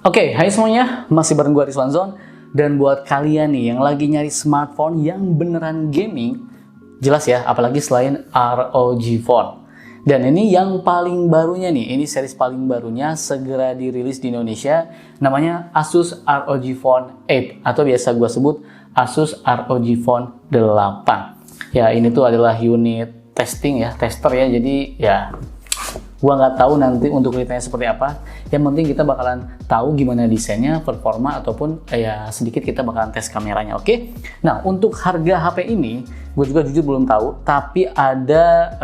Oke, hai semuanya, masih bareng gue Rizwan Zon. Dan buat kalian nih yang lagi nyari smartphone yang beneran gaming, jelas ya, apalagi selain ROG Phone. Dan ini yang paling barunya nih, ini series paling barunya segera dirilis di Indonesia, namanya Asus ROG Phone 8 atau biasa gue sebut Asus ROG Phone 8. Ya, ini tuh adalah unit testing ya, tester ya, jadi ya gua nggak tahu nanti untuk ceritanya seperti apa. Yang penting kita bakalan tahu gimana desainnya, performa, ataupun ya sedikit kita bakalan tes kameranya, oke? Nah, untuk harga HP ini, gue juga jujur belum tahu, tapi ada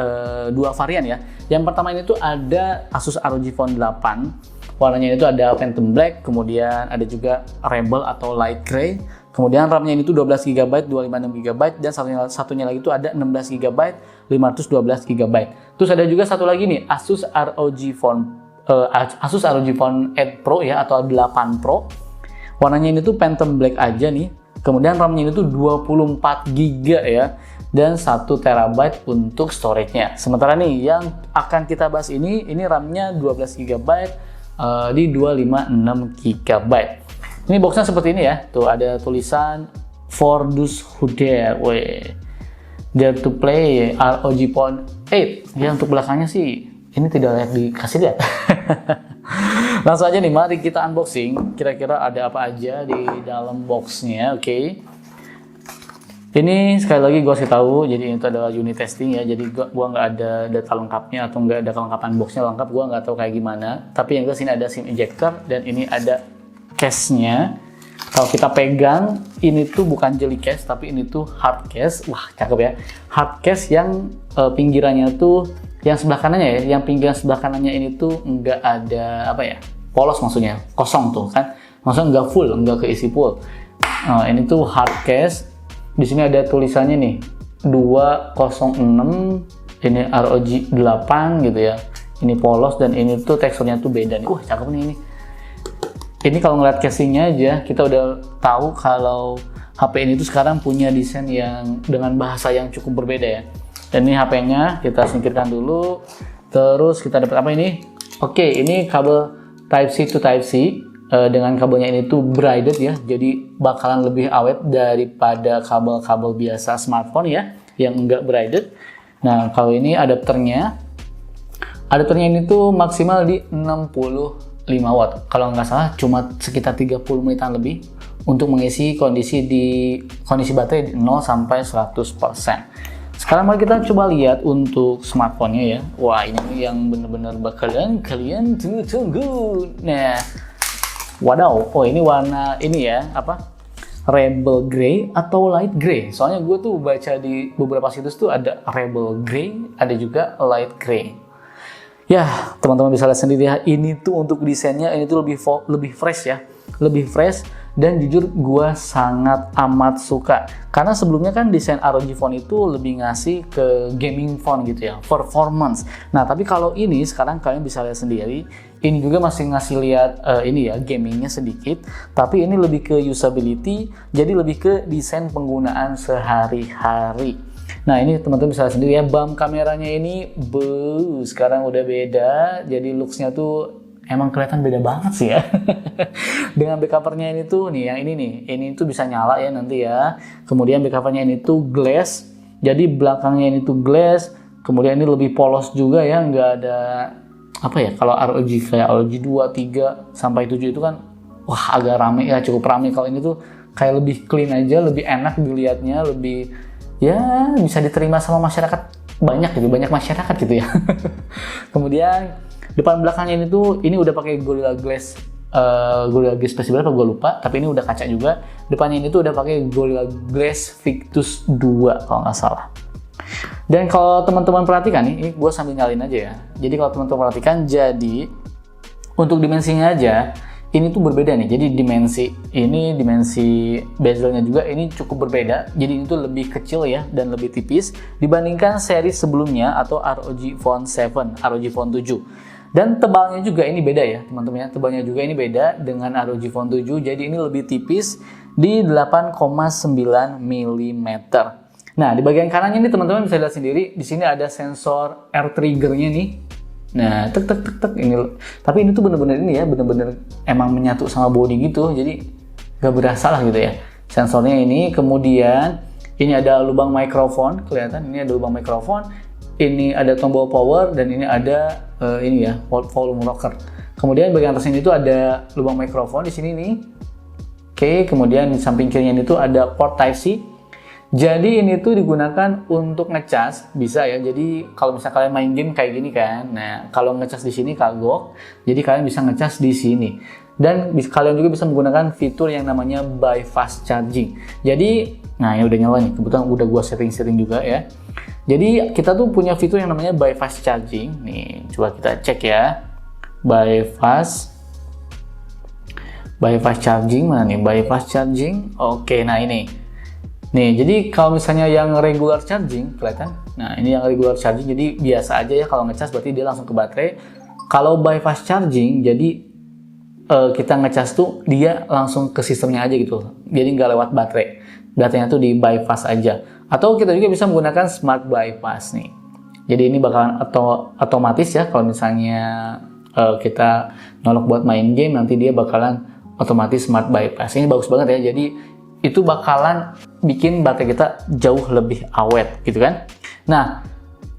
dua varian ya. Yang pertama ini tuh ada Asus ROG Phone 8, warnanya itu ada Phantom Black, kemudian ada juga Rebel atau Light Gray. Kemudian RAM-nya ini tuh 12GB, 256GB, dan satunya lagi tuh ada 16GB, 512GB. Terus ada juga satu lagi nih, Asus ROG Phone 8 Pro ya, atau 8 Pro. Warnanya ini tuh Phantom Black aja nih. Kemudian RAM-nya ini tuh 24GB ya, dan 1TB untuk storage-nya. Sementara nih yang akan kita bahas ini RAM-nya 12GB di 256GB. Ini boxnya seperti ini ya, tuh ada tulisan For those who dare, dare to play ROG Phone 8. Ya, untuk belakangnya sih ini tidak layak dikasih lihat. Langsung aja nih, mari kita unboxing. Kira-kira ada apa aja di dalam boxnya, oke? Ini sekali lagi gue kasih tahu, jadi itu adalah unit testing ya. Jadi gua nggak ada data lengkapnya atau nggak ada kelengkapan boxnya lengkap. Gua nggak tahu kayak gimana. Tapi yang jelas ini ada SIM ejector dan ini ada case-nya. Kalau kita pegang, ini tuh bukan jelly case, tapi ini tuh hard case. Wah, cakep ya. Hard case yang pinggirannya tuh, yang sebelah kanannya ya, yang pinggiran sebelah kanannya ini tuh nggak ada apa ya, polos maksudnya, kosong tuh kan. Maksudnya nggak full, nggak keisi full. Nah, ini tuh hard case. Di sini ada tulisannya nih, 206, ini ROG 8 gitu ya. Ini polos dan ini tuh teksturnya tuh beda nih. Wah, cakep nih ini. Ini kalau ngeliat casingnya aja, kita udah tahu kalau HP ini tuh sekarang punya desain yang dengan bahasa yang cukup berbeda ya. Dan ini HP-nya kita singkirkan dulu. Terus kita dapat apa ini? Oke, ini kabel Type-C to Type-C. Dengan kabelnya ini tuh braided ya, jadi bakalan lebih awet daripada kabel-kabel biasa smartphone ya, yang enggak braided. Nah, kalau ini adapternya ini tuh maksimal di 65 watt. Kalau nggak salah cuma sekitar 30 menitan lebih untuk mengisi kondisi baterai di 0 sampai 100%. Sekarang mari kita coba lihat untuk smartphone-nya ya. Wah, ini yang bener-bener bakalan kalian tunggu. Nah, wadaw. Oh, ini warna ini ya, apa? Rebel Gray atau Light Gray. Soalnya gue tuh baca di beberapa situs tuh ada Rebel Gray, ada juga Light Gray. Ya, teman-teman bisa lihat sendiri ya, ini tuh untuk desainnya ini tuh lebih fresh ya, lebih fresh, dan jujur gua sangat amat suka. Karena sebelumnya kan desain ROG Phone itu lebih ngasih ke gaming phone gitu ya, performance. Nah, tapi kalau ini sekarang kalian bisa lihat sendiri, ini juga masih ngasih lihat ini ya, gamingnya sedikit, tapi ini lebih ke usability, jadi lebih ke desain penggunaan sehari-hari. Nah, ini teman-teman bisa lihat sendiri ya, bump kameranya ini sekarang udah beda, jadi looks-nya tuh emang kelihatan beda banget sih ya. Dengan back cover-nya ini tuh nih, yang ini tuh bisa nyala ya nanti ya. Kemudian back cover-nya ini tuh glass, jadi belakangnya ini tuh glass, kemudian ini lebih polos juga ya, nggak ada apa ya, kalau ROG kayak ROG 2, 3, sampai 7 itu kan wah agak rame ya, cukup rame. Kalau ini tuh kayak lebih clean aja, lebih enak dilihatnya, lebih ya bisa diterima sama masyarakat banyak masyarakat gitu ya. Kemudian depan belakangnya ini tuh ini udah pakai Gorilla Glass spesial berapa gue lupa, tapi ini udah kaca juga. Depannya ini tuh udah pakai Gorilla Glass Victus 2 kalau nggak salah. Dan kalau teman-teman perhatikan nih, gue sambil nyalin aja ya. Jadi kalau teman-teman perhatikan, jadi untuk dimensinya aja ini tuh berbeda nih. Jadi dimensi bezelnya juga ini cukup berbeda. Jadi ini tuh lebih kecil ya dan lebih tipis dibandingkan seri sebelumnya atau ROG Phone 7, ROG Phone 7. Dan tebalnya juga ini beda ya teman-teman ya. Tebalnya juga ini beda dengan ROG Phone 7. Jadi ini lebih tipis di 8,9 mm. Nah, di bagian kanannya ini teman-teman bisa lihat sendiri, di sini ada sensor air trigger-nya nih. Nah, tek tek tek tek ini. Tapi ini tuh bener-bener ini ya, bener-bener emang menyatu sama body gitu. Jadi gak berasa lah gitu ya. Sensornya ini, kemudian ini ada lubang mikrofon, kelihatan ini ada lubang mikrofon. Ini ada tombol power dan ini ada ini ya, volume rocker. Kemudian bagian atas ini tuh ada lubang mikrofon di sini nih. Oke, kemudian di samping kirinya ini tuh ada port Type-C. Jadi ini tuh digunakan untuk ngecas, bisa ya. Jadi kalau misalnya kalian main game kayak gini kan, nah kalau ngecas di sini kagok, jadi kalian bisa ngecas di sini. Dan kalian juga bisa menggunakan fitur yang namanya bypass charging. Jadi, nah ini udah nyala nih, kebetulan udah gua setting juga ya. Jadi kita tuh punya fitur yang namanya bypass charging. Nih, coba kita cek ya. Bypass charging mana nih? Bypass charging. Oke, nah ini. Nih, jadi kalau misalnya yang regular charging, kelihatan? Nah, ini yang regular charging, jadi biasa aja ya kalau ngecas berarti dia langsung ke baterai. Kalau bypass charging, jadi kita ngecas tuh dia langsung ke sistemnya aja gitu. Jadi nggak lewat baterai. Baterainya tuh di bypass aja. Atau kita juga bisa menggunakan smart bypass nih. Jadi ini bakalan otomatis ya kalau misalnya kita nyolok buat main game, nanti dia bakalan otomatis smart bypass. Ini bagus banget ya. Jadi itu bakalan bikin baterai kita jauh lebih awet gitu kan. Nah,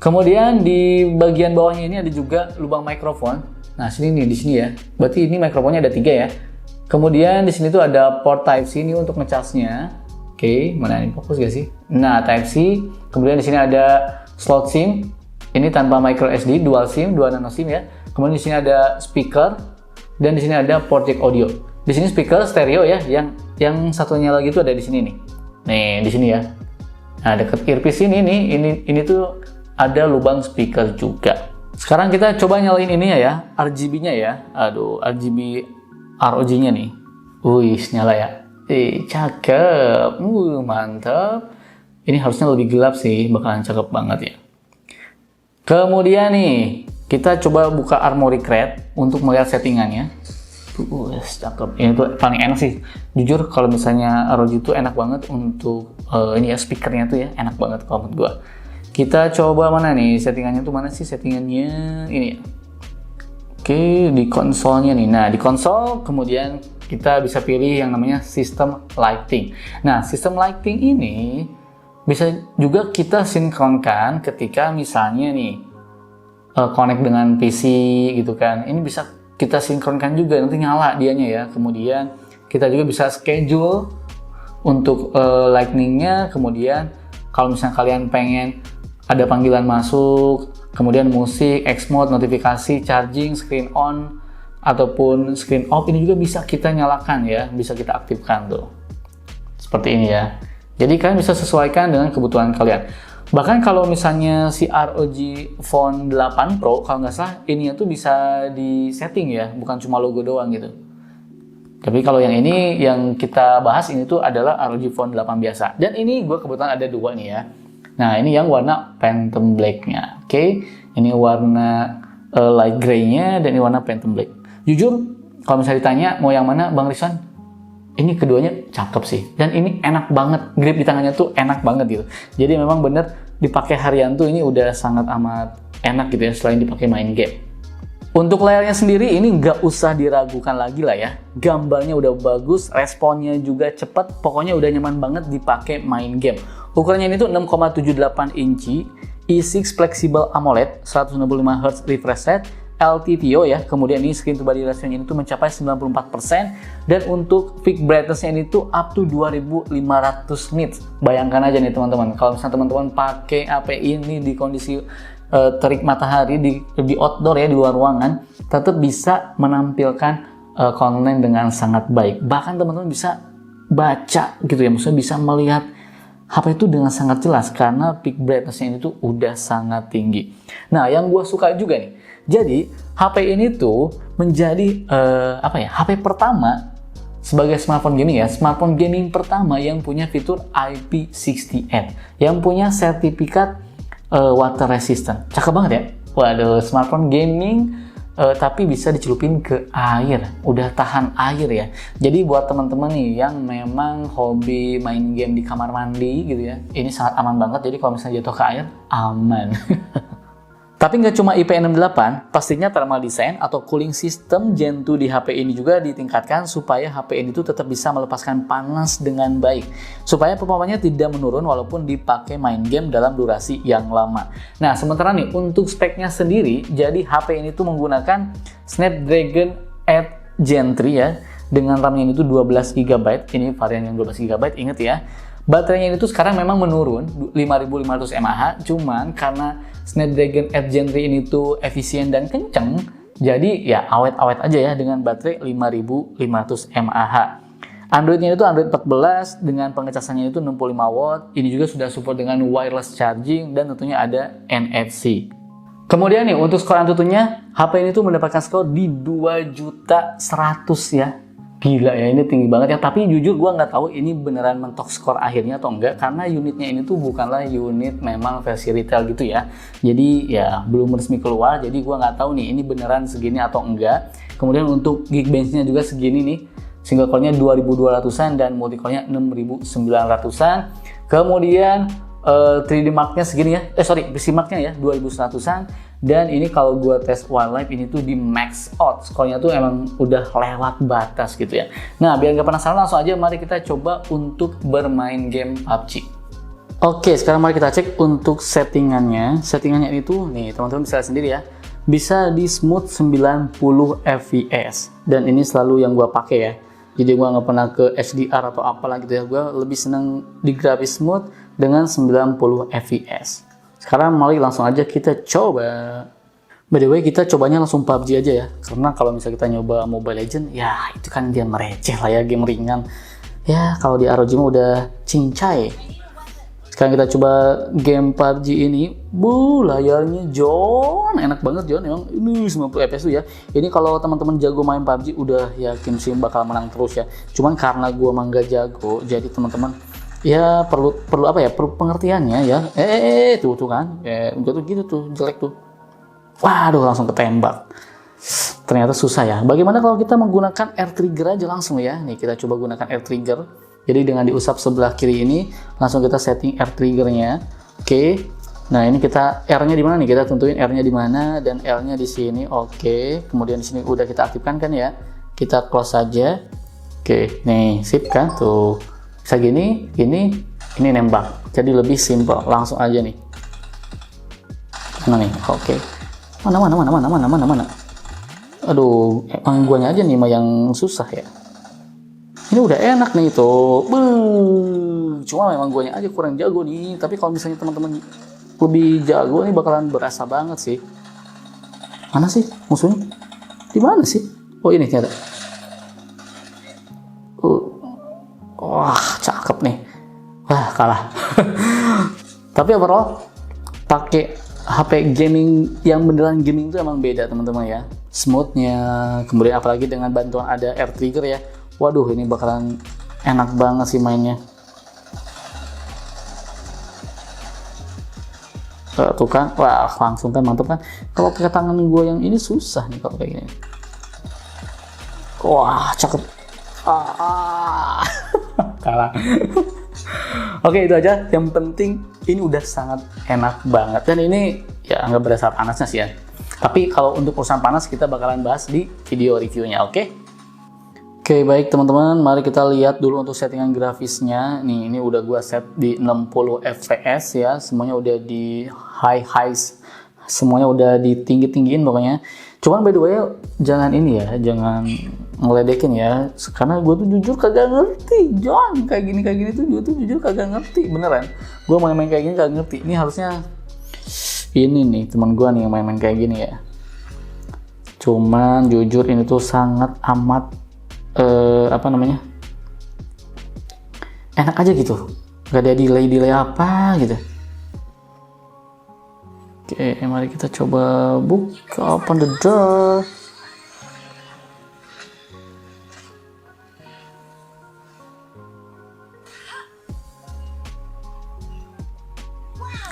kemudian di bagian bawahnya ini ada juga lubang mikrofon. Nah, sini nih, di sini ya. Berarti ini mikrofonnya ada 3 ya. Kemudian di sini tuh ada port Type-C ini untuk ngecasnya. Oke, mana ini fokus gak sih? Nah, Type-C. Kemudian di sini ada slot SIM. Ini tanpa micro SD, dual SIM, 2 nano SIM ya. Kemudian di sini ada speaker dan di sini ada port jack audio. Di sini speaker stereo ya, yang satunya lagi itu ada di sini nih. Nih, di sini ya. Nah, dekat earpiece ini tuh ada lubang speaker juga. Sekarang kita coba nyalain ini ya, RGB-nya ya. Aduh, RGB ROG-nya nih. Wih, nyala ya. Cakep. Mantap. Ini harusnya lebih gelap sih, bakalan cakep banget ya. Kemudian nih, kita coba buka Armoury Crate untuk melihat settingannya. Cakep. Ini tuh paling enak sih. Jujur kalau misalnya ROG itu enak banget untuk ini ya, speakernya tuh ya, enak banget kalau menurut gua. Kita coba mana nih settingannya tuh, mana sih settingannya ini ya. Oke, di konsolnya nih. Nah, di konsol kemudian kita bisa pilih yang namanya System Lighting. Nah, System Lighting ini bisa juga kita sinkronkan ketika misalnya nih connect dengan PC gitu kan. Ini bisa kita sinkronkan juga, nanti nyala dianya ya. Kemudian kita juga bisa schedule untuk lightning-nya. Kemudian kalau misalnya kalian pengen ada panggilan masuk, kemudian musik, X mode, notifikasi, charging, screen on, ataupun screen off, ini juga bisa kita nyalakan ya, bisa kita aktifkan tuh. Seperti ini ya. Jadi kalian bisa sesuaikan dengan kebutuhan kalian. Bahkan kalau misalnya si ROG Phone 8 Pro, kalau nggak salah, ininya tuh bisa di setting ya, bukan cuma logo doang gitu. Tapi kalau yang ini, yang kita bahas ini tuh adalah ROG Phone 8 biasa. Dan ini gue kebetulan ada 2 nih ya. Nah, ini yang warna Phantom Black-nya. Oke, ini warna light gray-nya dan ini warna Phantom Black. Jujur, kalau misalnya ditanya mau yang mana, Bang Rizwan? Ini keduanya cakep sih. Dan ini enak banget. Grip di tangannya tuh enak banget gitu. Jadi memang bener dipakai harian tuh ini udah sangat amat enak gitu ya, selain dipakai main game. Untuk layarnya sendiri ini nggak usah diragukan lagi lah ya. Gambarnya udah bagus, responnya juga cepet. Pokoknya udah nyaman banget dipakai main game. Ukurannya ini tuh 6,78 inci, i6 Flexible AMOLED, 165Hz refresh rate, LTPO ya. Kemudian ini screen to body ratio-nya ini tuh mencapai 94%, dan untuk peak brightness-nya ini tuh up to 2500 nits. Bayangkan aja nih teman-teman, kalau misalnya teman-teman pakai HP ini di kondisi terik matahari di outdoor ya, di luar ruangan, tetap bisa menampilkan konten dengan sangat baik. Bahkan teman-teman bisa baca gitu ya, maksudnya bisa melihat HP itu dengan sangat jelas karena peak brightness-nya ini tuh udah sangat tinggi. Nah, yang gue suka juga nih, jadi HP ini tuh menjadi HP pertama sebagai smartphone gaming ya, smartphone gaming pertama yang punya fitur IP68, yang punya sertifikat water resistant. Cakep banget ya. Waduh, smartphone gaming tapi bisa dicelupin ke air, udah tahan air ya. Jadi buat teman-teman nih yang memang hobi main game di kamar mandi gitu ya, ini sangat aman banget. Jadi kalau misalnya jatuh ke air, aman. Tapi nggak cuma IP68, pastinya thermal design atau cooling system Gen 2 di HP ini juga ditingkatkan supaya HP ini tuh tetap bisa melepaskan panas dengan baik. Supaya performanya tidak menurun walaupun dipakai main game dalam durasi yang lama. Nah, sementara nih untuk speknya sendiri, jadi HP ini tuh menggunakan Snapdragon 8 Gen 3 ya. Dengan RAM-nya itu 12 GB, ini varian yang 12 GB, inget ya. Baterainya itu sekarang memang menurun 5500 mAh, cuman karena Snapdragon 8 Gen 3 ini tuh efisien dan kenceng, jadi ya awet-awet aja ya dengan baterai 5500 mAh. Android-nya itu Android 14 dengan pengecasannya itu 65 watt. Ini juga sudah support dengan wireless charging dan tentunya ada NFC. Kemudian nih untuk skor Antutunya, HP ini tuh mendapatkan skor di 2.100.000 ya. Gila ya, ini tinggi banget ya. Tapi jujur gue nggak tahu ini beneran mentok skor akhirnya atau enggak, karena unitnya ini tuh bukanlah unit memang versi retail gitu ya. Jadi ya belum resmi keluar, jadi gue nggak tahu nih ini beneran segini atau enggak. Kemudian untuk Geekbench-nya juga segini nih, single core-nya 2200-an dan multi core-nya 6900-an. Kemudian 3D Mark-nya segini ya, PC Mark-nya ya 2100-an. Dan ini kalau gue tes wildlife ini tuh di max out, skornya tuh emang udah lewat batas gitu ya. Nah, biar nggak penasaran, langsung aja mari kita coba untuk bermain game PUBG. Oke, sekarang mari kita cek untuk settingannya. Settingannya itu nih teman-teman bisa lihat sendiri ya, bisa di smooth 90 fps, dan ini selalu yang gue pakai ya. Jadi gue nggak pernah ke HDR atau apalah gitu ya, gue lebih seneng di grafis smooth dengan 90 fps. Sekarang mari langsung aja kita coba. By the way, kita cobanya langsung PUBG aja ya, karena kalau misalnya kita nyoba Mobile Legends, ya itu kan dia mereceh lah ya, game ringan. Ya kalau di ROG mah udah cincai. Sekarang kita coba game PUBG ini. Layarnya John, enak banget John, emang ini 90 fps tuh ya. Ini kalau teman-teman jago main PUBG udah yakin sih bakal menang terus ya. Cuman karena gua mah nggak jago, jadi teman-teman ya perlu apa ya, perlu pengertiannya ya. Tuh kan, jatuh gitu tuh, jelek tuh. Waduh, langsung ketembak. Ternyata susah ya. Bagaimana kalau kita menggunakan air trigger aja langsung ya. Nih kita coba gunakan air trigger. Jadi dengan diusap sebelah kiri ini, langsung kita setting air triggernya. Oke. Nah ini kita R-nya di mana nih? Kita tentuin R-nya di mana dan L-nya di sini. Oke. Kemudian di sini udah kita aktifkan kan ya. Kita close saja. Oke. Nih sip kan tuh. Bisa gini, ini nembak. Jadi lebih simple. Langsung aja nih. Mana nih? Oke. Mana. Aduh, emang guanya aja nih yang susah ya. Ini udah enak nih tuh. Cuma memang guanya aja kurang jago nih. Tapi kalau misalnya teman-teman lebih jago nih bakalan berasa banget sih. Mana sih musuhnya? Di mana sih? Oh ini ternyata. Wah, cakep nih. Wah, kalah. Tapi overall pakai HP gaming yang beneran gaming itu emang beda teman-teman ya. Smoothnya, kemudian apalagi dengan bantuan ada air trigger ya. Waduh, ini bakalan enak banget sih mainnya. Tuh kan, wah langsung kan mantep kan. Kalau pakai tangan gue yang ini susah nih kalau kayak gini. Wah, cakep. Kalah. Oke, itu aja. Yang penting ini udah sangat enak banget. Dan ini ya nggak berasa panasnya sih ya. Tapi kalau untuk urusan panas kita bakalan bahas di video reviewnya, oke? Oke, baik teman-teman. Mari kita lihat dulu untuk settingan grafisnya. Nih, ini udah gua set di 60 fps ya. Semuanya udah di highs. Semuanya udah ditinggi-tinggiin pokoknya. Cuman by the way, jangan ini ya, jangan ngeledekin ya, karena gue tuh jujur kagak ngerti John, kayak gini tuh gue tuh jujur kagak ngerti beneran. Gue main-main kayak gini kagak ngerti. Ini harusnya ini nih teman gue nih yang main-main kayak gini ya. Cuman jujur ini tuh sangat amat enak aja gitu, gak ada delay apa gitu. Oke, mari kita coba buka, open the door.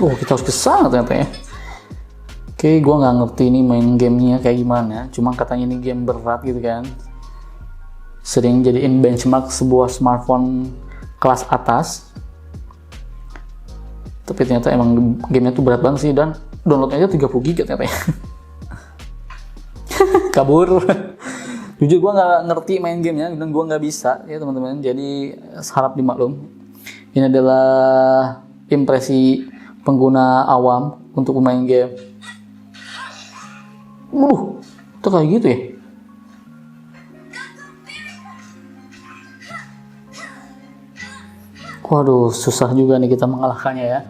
Kita harus kesana ternyata ya. Oke, gue nggak ngerti ini main gamenya kayak gimana. Cuma katanya ini game berat gitu kan. Sering jadiin benchmark sebuah smartphone kelas atas. Tapi ternyata emang gamenya tuh berat banget sih. Dan downloadnya aja 30 GB ternyata ya. Kabur. Jujur gue nggak ngerti main gamenya dan gue nggak bisa ya teman-teman. Jadi harap dimaklum. Ini adalah impresi pengguna awam untuk pemain game. Itu kayak gitu ya. Waduh, susah juga nih kita mengalahkannya ya.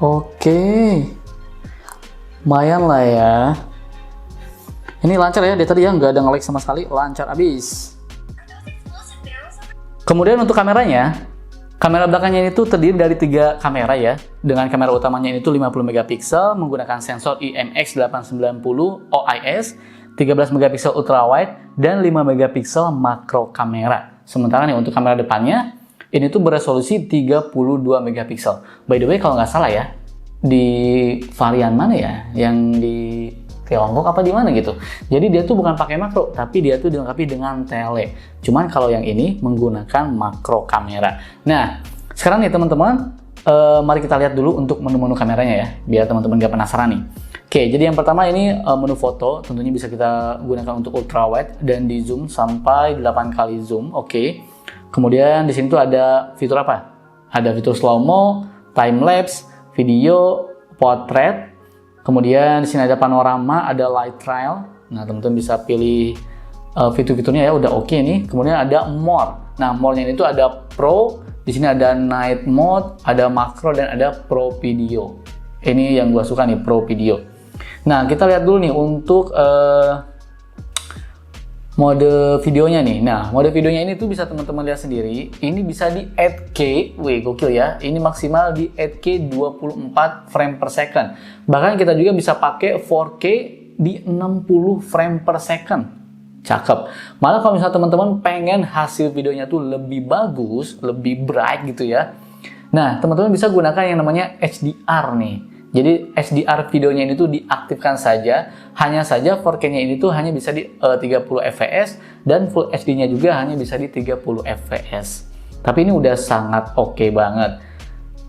Oke, lumayan lah ya. Ini lancar ya, dari tadi ya nggak ada nge-lag sama sekali, lancar abis. Kemudian untuk kameranya, kamera belakangnya ini tuh terdiri dari 3 kamera ya. Dengan kamera utamanya ini tuh 50 megapiksel menggunakan sensor IMX890 OIS, 13 megapiksel ultrawide, dan 5 megapiksel makro kamera. Sementara nih untuk kamera depannya, ini tuh beresolusi 32 megapiksel. By the way, kalau nggak salah ya, di varian mana ya? Yang di Tiongkok apa di mana gitu. Jadi dia tuh bukan pakai makro, tapi dia tuh dilengkapi dengan tele. Cuman kalau yang ini menggunakan makro kamera. Nah, sekarang nih teman-teman, mari kita lihat dulu untuk menu-menu kameranya ya, biar teman-teman gak penasaran nih. Oke, jadi yang pertama ini menu foto, tentunya bisa kita gunakan untuk ultrawide dan di zoom sampai 8 kali zoom. Oke. Kemudian di sini tuh ada fitur apa? Ada fitur slow mo, time lapse, video, portrait. Kemudian di sini ada panorama, ada light trail. Nah, teman-teman bisa pilih fitur-fiturnya ya, udah oke nih. Kemudian ada more. Nah, more-nya itu ada pro, di sini ada night mode, ada makro dan ada pro video. Ini yang gua suka nih, pro video. Nah, kita lihat dulu nih untuk mode videonya nih. Nah, mode videonya ini tuh bisa teman-teman lihat sendiri. Ini bisa di 8K. Wih, gokil ya. Ini maksimal di 8K 24 frame per second. Bahkan kita juga bisa pakai 4K di 60 frame per second. Cakep. Malah kalau misalnya teman-teman pengen hasil videonya tuh lebih bagus, lebih bright gitu ya. Nah, teman-teman bisa gunakan yang namanya HDR nih. Jadi HDR videonya ini tuh diaktifkan saja, hanya saja 4K-nya ini tuh hanya bisa di 30 fps dan Full HD-nya juga hanya bisa di 30 fps. Tapi ini udah sangat oke banget.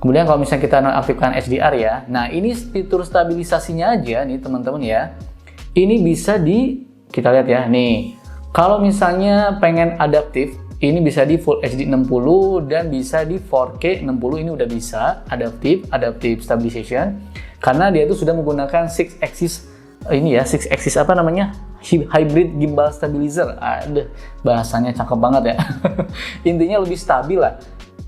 Kemudian kalau misalnya kita nonaktifkan HDR ya, nah ini fitur stabilisasinya aja nih teman-teman ya. Ini bisa kita lihat ya, nih. Kalau misalnya pengen adaptif, ini bisa di Full HD 60 dan bisa di 4K 60, ini udah bisa adaptive stabilization karena dia itu sudah menggunakan 6 axis apa namanya, hybrid gimbal stabilizer. Aduh, bahasanya cakep banget ya. Intinya lebih stabil lah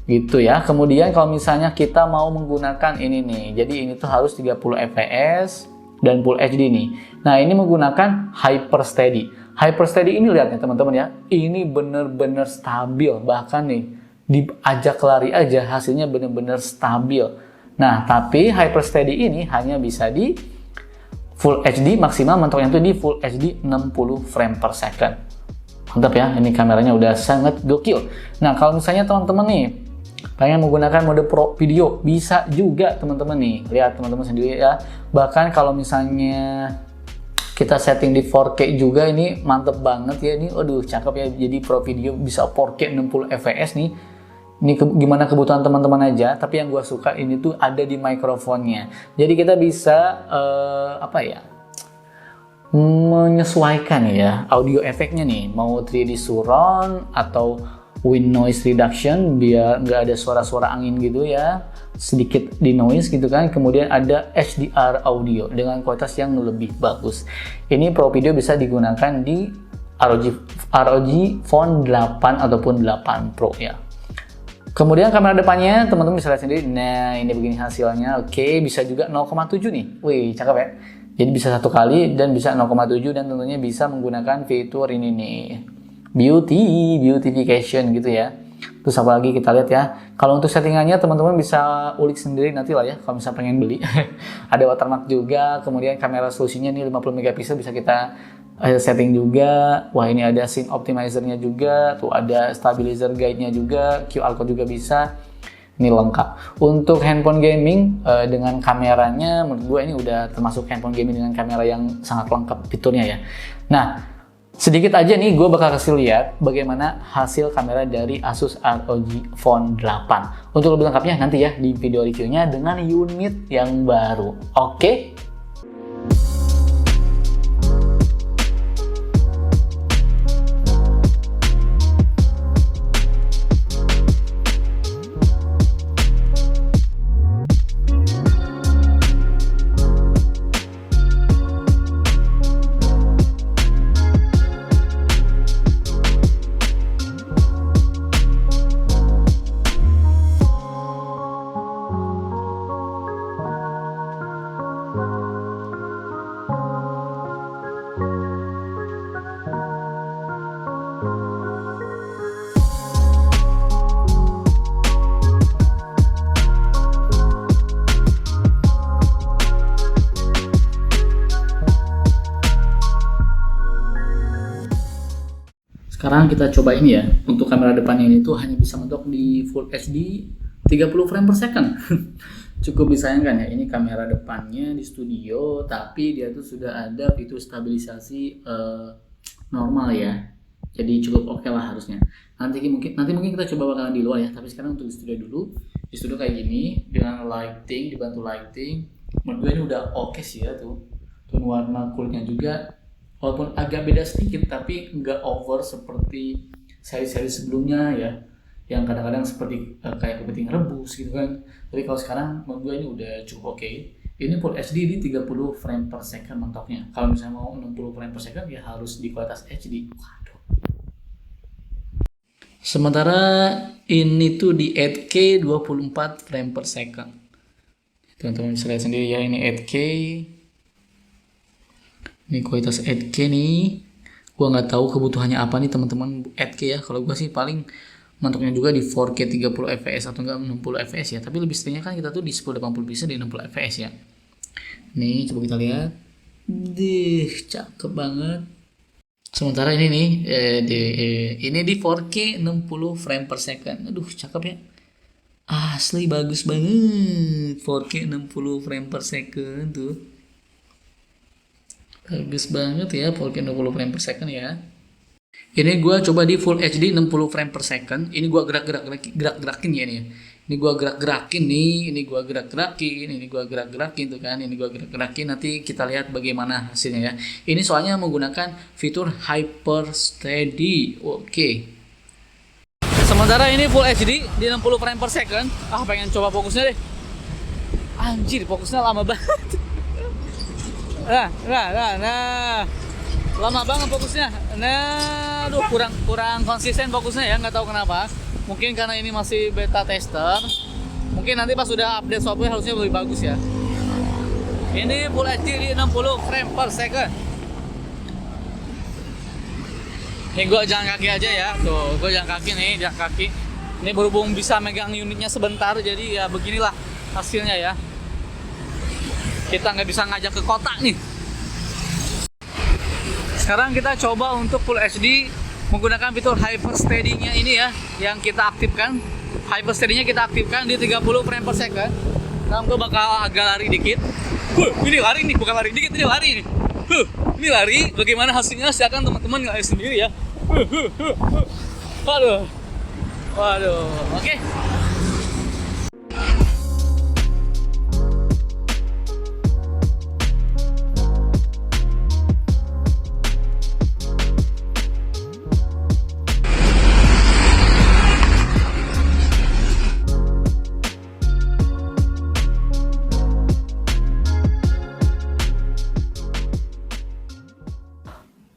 gitu ya. Kemudian kalau misalnya kita mau menggunakan ini nih, jadi ini tuh harus 30 fps dan Full HD nih. Nah, ini menggunakan Hyper Steady. Hyper Steady ini lihat nih teman-teman ya, ini bener-bener stabil, bahkan nih diajak lari aja hasilnya bener-bener stabil. Nah, tapi Hyper Steady ini hanya bisa di Full HD, maksimal mentoknya itu di Full HD 60 frame per second. Mantap ya, ini kameranya udah sangat gokil. Nah, kalau misalnya teman-teman nih pengen menggunakan mode Pro Video, bisa juga teman-teman nih. Lihat teman-teman sendiri ya. Bahkan kalau misalnya kita setting di 4K juga, ini mantep banget ya. Ini aduh cakep ya, jadi Pro Video bisa 4K 60 fps nih. Ini gimana kebutuhan teman-teman aja, tapi yang gua suka ini tuh ada di mikrofonnya. Jadi kita bisa menyesuaikan ya audio efeknya nih, mau 3D surround atau wind noise reduction biar nggak ada suara-suara angin gitu ya, sedikit di noise gitu kan. Kemudian ada HDR audio dengan kualitas yang lebih bagus. Ini Pro Video bisa digunakan di ROG Phone 8 ataupun 8 Pro ya. Kemudian kamera depannya teman-teman bisa lihat sendiri. Nah, ini begini hasilnya. Oke, bisa juga 0,7 nih. Wih, cakep ya. Jadi bisa 1 kali dan bisa 0,7 dan tentunya bisa menggunakan fitur ini nih, beautification gitu ya. Terus apa lagi kita lihat ya. Kalau untuk settingannya teman-teman bisa ulik sendiri nanti lah ya kalau misalnya pengen beli. Ada watermark juga, kemudian kamera resolusinya nih 50 megapiksel bisa kita Ada setting juga, wah ini ada scene optimizer-nya juga, tuh ada stabilizer guide-nya juga, QR code juga bisa. Ini lengkap. Untuk handphone gaming dengan kameranya, menurut gue ini udah termasuk handphone gaming dengan kamera yang sangat lengkap fiturnya ya. Nah, sedikit aja nih gue bakal kasih lihat bagaimana hasil kamera dari Asus ROG Phone 8. Untuk lebih lengkapnya nanti ya di video reviewnya dengan unit yang baru. Oke? Sekarang kita coba ini ya, untuk kamera depannya ini tuh hanya bisa mentok di Full HD 30 frame per second. Cukup disayangkan ya, ini kamera depannya di studio, tapi dia tuh sudah ada fitur stabilisasi normal ya. Jadi cukup oke lah harusnya. Nanti mungkin kita coba bakalan di luar ya, tapi sekarang untuk di studio dulu. Di studio kayak gini, dengan lighting, dibantu lighting. Menurut gue ini udah oke sih ya tuh. Tone warna kulitnya juga walaupun agak beda sedikit, tapi nggak over seperti seri-seri sebelumnya ya, yang kadang-kadang seperti kayak kepiting rebus gitu kan. Tapi kalau sekarang menurut gue ini udah cukup oke. Ini Full HD di 30 frame per second mentoknya. Kalau misalnya mau 60 frame per second ya harus di kualitas HD. Waduh. Sementara ini tuh di 8K 24 frame per second. Teman-teman bisa lihat sendiri ya, ini 8K. Ini kualitas 8K nih. Gua nggak tahu kebutuhannya apa nih teman-teman 8K ya. Kalau gua sih paling mantoknya juga di 4K 30 fps atau enggak 60 fps ya. Tapi lebih seringnya kan kita tuh di 1080 bisa di 60 fps ya. Nih coba kita lihat. Cakep banget. Sementara ini nih ini di 4K 60 frame per second. Aduh, cakep ya. Asli bagus banget. 4K 60 frame per second tuh. Bagus banget ya, 4K 60 frame per second ya. Ini gue coba di Full HD 60 frame per second. Ini gue gerak-gerakin ya ini. Ini gue gerak-gerakin nih, ini gue gerak-gerakin, ini gue gerak-gerakin tuh kan, ini gue gerak-gerakin. Nanti kita lihat bagaimana hasilnya ya. Ini soalnya menggunakan fitur Hyper Steady. Oke. Sementara ini Full HD di 60 frame per second. Pengen coba fokusnya deh. Anjir, fokusnya lama banget. Nah, lama banget fokusnya. Nah, aduh kurang konsisten fokusnya ya, nggak tahu kenapa. Mungkin karena ini masih beta tester. Mungkin nanti pas sudah update software harusnya lebih bagus ya. Ini Full HD di 60 frame per second. Ini gue jalan kaki aja ya, tuh gue jalan kaki nih, jalan kaki. Ini berhubung bisa megang unitnya sebentar, jadi ya beginilah hasilnya ya. Kita nggak bisa ngajak ke kota nih. Sekarang kita coba untuk Full HD menggunakan fitur Hyper Steady-nya ini ya, yang kita aktifkan. Hyper Steady-nya kita aktifkan di 30 frame per second. Sekarang gue bakal agak lari dikit. Ini lari nih, bukan lari dikit, ini lari nih. Ini lari, bagaimana hasilnya silakan teman-teman nggak sendiri ya. Waduh, oke.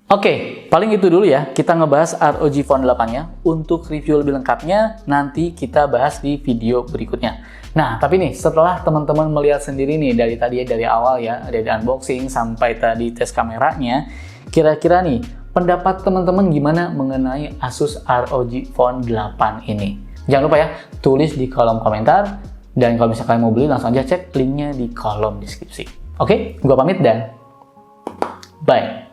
Oke, paling itu dulu ya. Kita ngebahas ROG Phone 8-nya. Untuk review lebih lengkapnya, nanti kita bahas di video berikutnya. Nah, tapi nih, setelah teman-teman melihat sendiri nih, dari awal ya, dari unboxing sampai tadi tes kameranya, kira-kira nih, pendapat teman-teman gimana mengenai Asus ROG Phone 8 ini? Jangan lupa ya, tulis di kolom komentar. Dan kalau misalnya kalian mau beli, langsung aja cek linknya di kolom deskripsi. Oke, gua pamit dan bye.